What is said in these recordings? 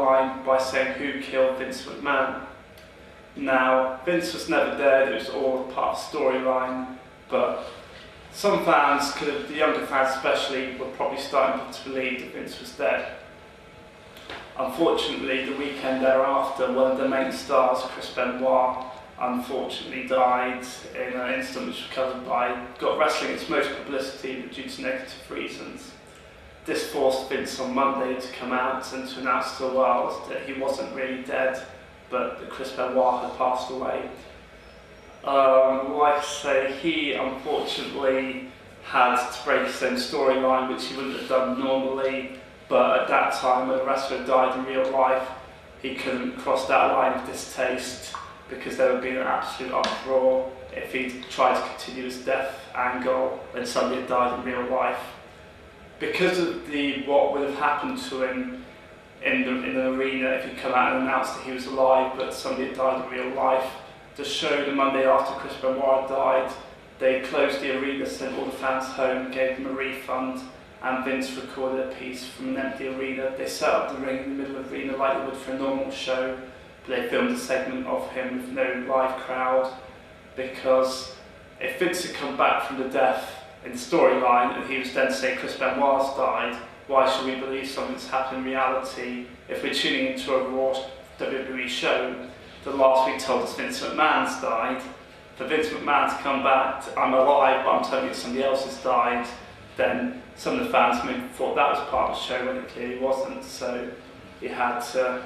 storyline by saying who killed Vince McMahon. Now, Vince was never dead, it was all part of the storyline, but some fans, the younger fans especially, were probably starting to believe that Vince was dead. Unfortunately, the weekend thereafter, one of the main stars, Chris Benoit, unfortunately died in an incident which was covered by got wrestling its most publicity, but due to negative reasons. This forced Vince on Monday to come out and to announce to the world that he wasn't really dead, but that Chris Benoit had passed away. Like I say, he unfortunately had to break his own storyline, which he wouldn't have done normally, but at that time, when a wrestler died in real life, he couldn't cross that line of distaste, because there would be an absolute uproar if he tried to continue his death angle when somebody had died in real life. Because of what would have happened to him in an arena if he'd come out and announced that he was alive but somebody had died in real life, the show the Monday after Chris Benoit died, they closed the arena, sent all the fans home, gave them a refund, and Vince recorded a piece from an empty arena. They set up the ring in the middle of the arena like they would for a normal show, but they filmed a segment of him with no live crowd, because if Vince had come back from the death in the storyline and he was then saying Chris Benoit's died, why should we believe something's happened in reality if we're tuning into a Raw WWE show that last week told us Vince McMahon's died? For Vince McMahon to come back, I'm alive but I'm telling you somebody else has died, then some of the fans maybe thought that was part of the show when it clearly wasn't, so he had to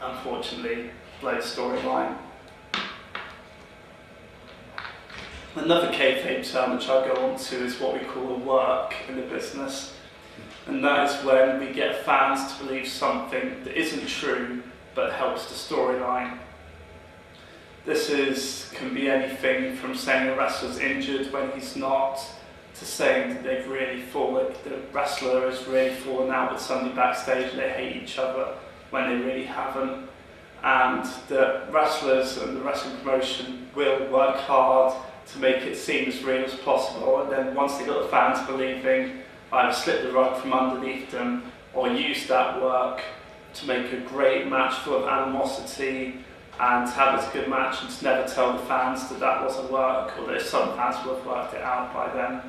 unfortunately blow the storyline. Another kayfabe term which I'll go on to is what we call a work in the business, and that is when we get fans to believe something that isn't true but helps the storyline. This can be anything from saying a wrestler's injured when he's not, to saying that the wrestler has really fallen out with somebody backstage and they hate each other when they really haven't, and that wrestlers and the wrestling promotion will work hard to make it seem as real as possible, and then once they got the fans believing, either slip the rug from underneath them or use that work to make a great match full of animosity and to have a good match and to never tell the fans that that wasn't work, although some fans will have worked it out by then.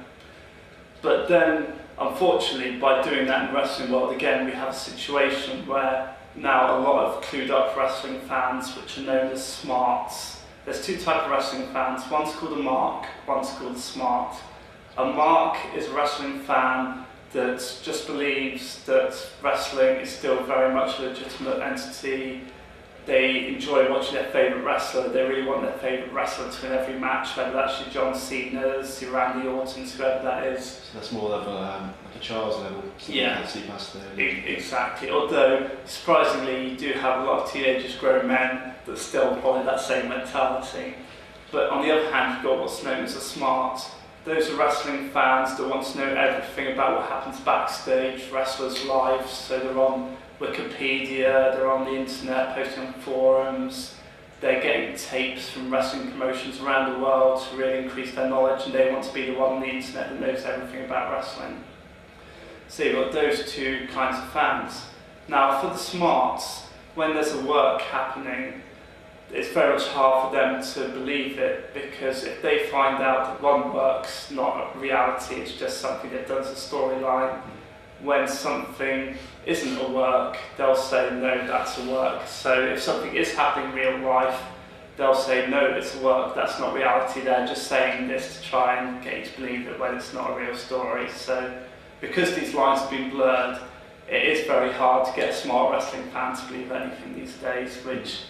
But then, unfortunately, by doing that in the wrestling world, again, we have a situation where now a lot of clued up wrestling fans, which are known as smarts. There's two types of wrestling fans. One's called a mark, one's called a smart. A mark is a wrestling fan that just believes that wrestling is still very much a legitimate entity. They enjoy watching their favourite wrestler. They really want their favourite wrestler to win every match, whether that's your John Cena's, your Randy Orton's, whoever that is. So that's more of like a Charles level. Yeah, see past there. Exactly. Although, surprisingly, you do have a lot of teenagers, grown men, that still follow that same mentality. But on the other hand, you've got what's known as a smart. Those are wrestling fans that want to know everything about what happens backstage, wrestlers' lives, so they're on Wikipedia, they're on the internet, posting on forums, they're getting tapes from wrestling promotions around the world to really increase their knowledge, and they want to be the one on the internet that knows everything about wrestling. So you've got those two kinds of fans. Now for the smarts, when there's a work happening, it's very much hard for them to believe it, because if they find out that one work's not reality, it's just something they've done as a storyline, when something isn't a work, they'll say, no, that's a work. So if something is happening in real life, they'll say, no, it's a work, that's not reality. They're just saying this to try and get you to believe it when it's not a real story. So because these lines have been blurred, it is very hard to get a smart wrestling fan to believe anything these days, which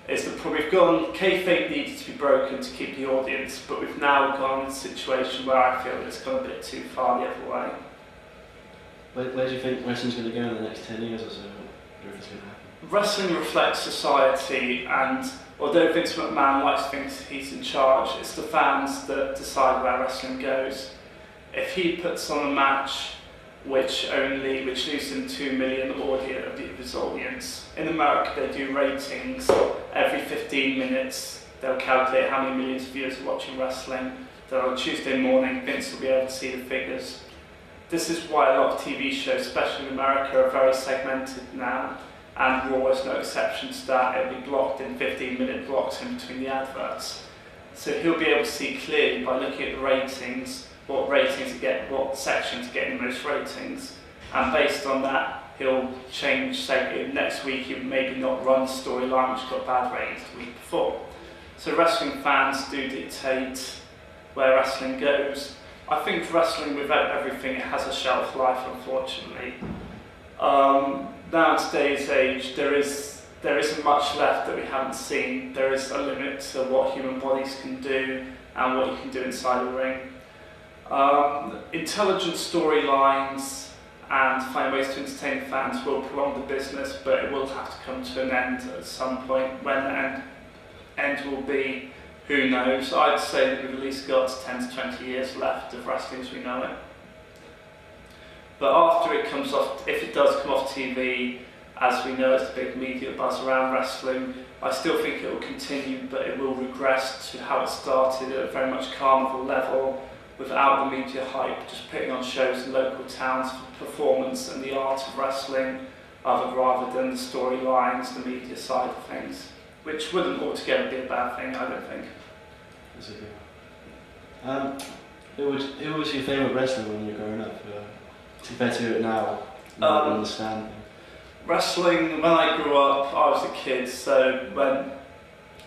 is the problem. We've gone, kayfabe needed to be broken to keep the audience, but we've now gone in a situation where I feel it's gone a bit too far the other way. Where do you think wrestling's going to go in the next 10 years or so? Do you think it's going to happen? Wrestling reflects society, and although Vince McMahon likes to think he's in charge, it's the fans that decide where wrestling goes. If he puts on a match which leaves him 2 million of his audience, in America they do ratings every 15 minutes. They'll calculate how many millions of viewers are watching wrestling. Then on Tuesday morning, Vince will be able to see the figures. This is why a lot of TV shows, especially in America, are very segmented now. and Raw is no exception to that. It'll be blocked in 15-minute blocks in between the adverts. So he'll be able to see clearly by looking at the ratings, what sections are getting the most ratings, and based on that, he'll change. Say next week, he maybe not run the storyline which got bad ratings the week before. So wrestling fans do dictate where wrestling goes. I think wrestling, without everything, it has a shelf life, unfortunately. Now, in today's age, there isn't much left that we haven't seen. There is a limit to what human bodies can do and what you can do inside a ring. Intelligent storylines and finding ways to entertain fans will prolong the business, but it will have to come to an end at some point. When the end will be, who knows? I'd say that we've at least got 10 to 20 years left of wrestling as we know it. But after it comes off, if it does come off TV, as we know it's a big media buzz around wrestling, I still think it will continue, but it will regress to how it started at a very much carnival level, without the media hype, just putting on shows in local towns for performance and the art of wrestling, rather than the storylines, the media side of things, which wouldn't altogether be a bad thing, I don't think. That's a good one. Who was your favourite wrestler when you were growing up, compared to it now? Understand. Wrestling, when I grew up, I was a kid, so when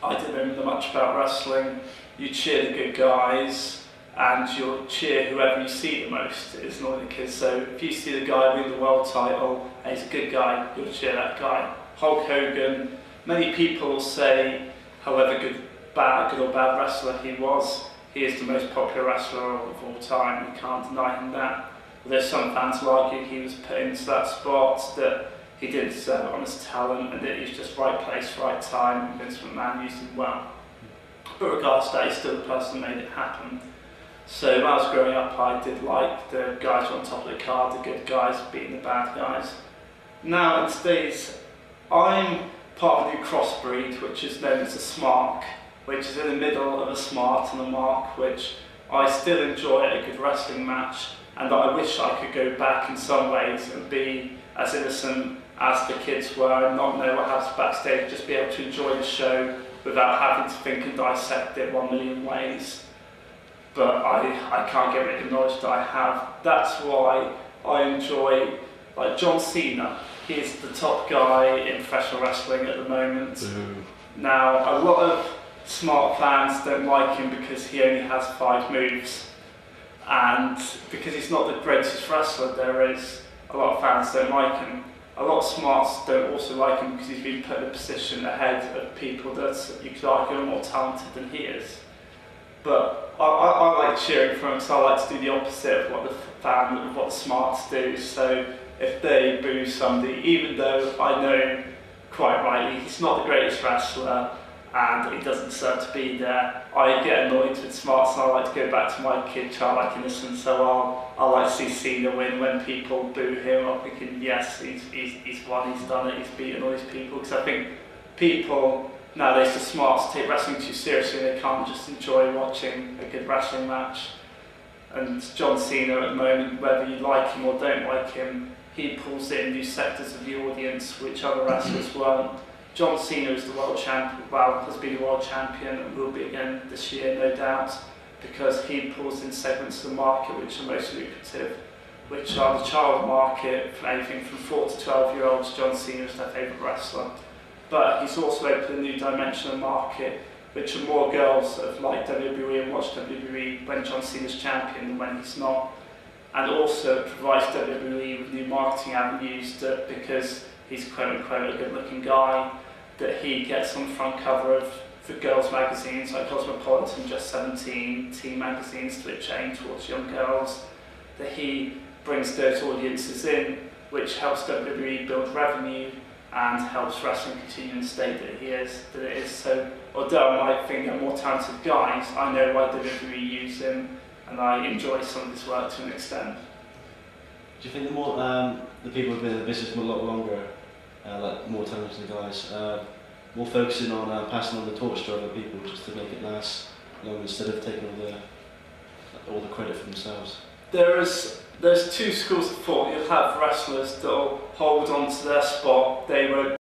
I didn't remember much about wrestling, you cheer the good guys, and you'll cheer whoever you see the most is normally the kids. So if you see the guy win the world title and he's a good guy, you'll cheer that guy. Hulk Hogan, many people say, however good or bad wrestler he was, he is the most popular wrestler of all time. You can't deny him that. Although some fans will argue he was put into that spot, that he didn't deserve it on his talent, and that he was just right place, right time, and Vince McMahon used him well. But regardless of that, he's still the person that made it happen. So when I was growing up, I did like the guys who were on top of the card, the good guys beating the bad guys. Now, in today's, I'm part of a new crossbreed, which is known as a smark, which is in the middle of a smart and a mark, which I still enjoy at a good wrestling match, and I wish I could go back in some ways and be as innocent as the kids were and not know what happens backstage, just be able to enjoy the show without having to think and dissect it 1 million ways. But I can't get rid of the knowledge that I have. That's why I enjoy, like John Cena. He's the top guy in professional wrestling at the moment. Now, a lot of smart fans don't like him because he only has 5 moves. And because he's not the greatest wrestler there is, a lot of fans don't like him. A lot of smarts don't also like him because he's been put in a position ahead of people that you could argue are more talented than he is. But I like cheering for him, so I like to do the opposite of what the smarts do. So if they boo somebody, even though I know quite rightly he's not the greatest wrestler and he doesn't deserve to be there, I get annoyed with smarts and I like to go back to my kid childlike innocence. So I'll like to see Cena win when people boo him. I'm thinking, yes, he's won, he's done it, he's beaten all these people. Because I think people nowadays, the smarts take wrestling too seriously and they can't just enjoy watching a good wrestling match. And John Cena at the moment, whether you like him or don't like him, he pulls in new sectors of the audience which other wrestlers weren't. John Cena is the world champion, well, has been a world champion and will be again this year, no doubt, because he pulls in segments of the market which are most lucrative, which are the child market, for anything from 4 to 12-year-olds. John Cena is their favourite wrestler. But he's also opened a new dimension of market, which are more girls that have liked WWE and watched WWE when John Cena's champion than when he's not. And also it provides WWE with new marketing avenues that, because he's quote-unquote a good-looking guy, that he gets on the front cover of the girls' magazines like Cosmopolitan, Just 17, Teen magazines, Flip Chain towards young girls, that he brings those audiences in, which helps WWE build revenue and helps wrestling continue in the state that it is. So although I might think they're more talented guys, I know why WWE use him and I enjoy some of his work to an extent. Do you think the people who've been in the business for a lot longer, like more talented guys, more focusing on passing on the torch to other people just to make it last long instead of taking all the credit for themselves? There's 2 schools of thought. You'll have wrestlers that'll hold on to their spot. They won't